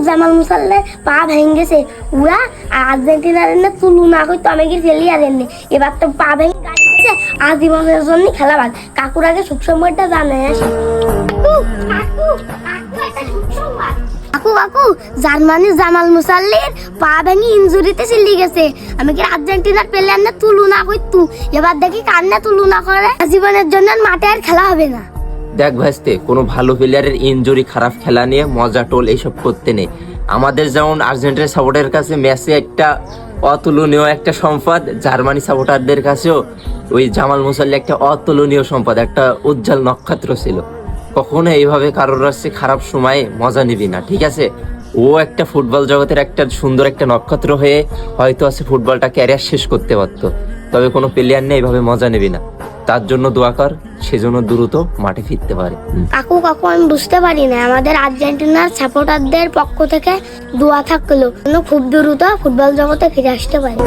জামাল মুসাল্লার পা ভেঙে গেছে ওরা আর্জেন্টিনার এনে তুলনা হয়তো আমি ফেলি আর এনে এবার তো পা ভেঙে গাড়ি গেছে আজীবনের জন্য খেলাবাদ কাকুর আগে সুখসংবাদটা জানে আসে। কাকু কাকু জার্মানির জামাল মুসাল্লির পা ভেঙে ইনজুরিতে চিল্লি গেছে আমি কি আর্জেন্টিনার প্লেয়ার না তুলনা হইতু এবার দেখি কান্না তুলনা করে জীবনের জন্য মাঠে আর খেলা হবে না। দেখ ভাইস্তে, কোনো ভালো প্লেয়ারের ইনজুরি খারাপ খেলা নিয়ে মজা টোল এইসব করতে নেই। আমাদের যেমন আর্জেন্টিনা সাপোর্টারের কাছে মেসি একটা অতুলনীয় একটা সম্পদ, জার্মানি সাপোর্টারদের কাছেও ওই জামাল মুসাল্লি একটা অতুলনীয় সম্পদ, একটা উজ্জ্বল নক্ষত্র ছিল। কখনো এইভাবে কারোর কাছে খারাপ সময়ে মজা নিবি না, ঠিক আছে? ও একটা ফুটবল জগতের একটা সুন্দর একটা নক্ষত্র হয়ে হয়তো আছে ফুটবলটা ক্যারিয়ার শেষ করতে পারতো, তবে কোনো প্লেয়ার নিয়ে এইভাবে মজা নিবি না। তার জন্য দোয়া কর, সেজন্য দ্রুত মাঠে ফিরতে পারে। কাকু কাকু আমি বুঝতে পারি না আমাদের আর্জেন্টিনার সাপোর্টারদের পক্ষ থেকে দোয়া থাকলো খুব দ্রুত ফুটবল জগতে ফিরে আসতে পারে।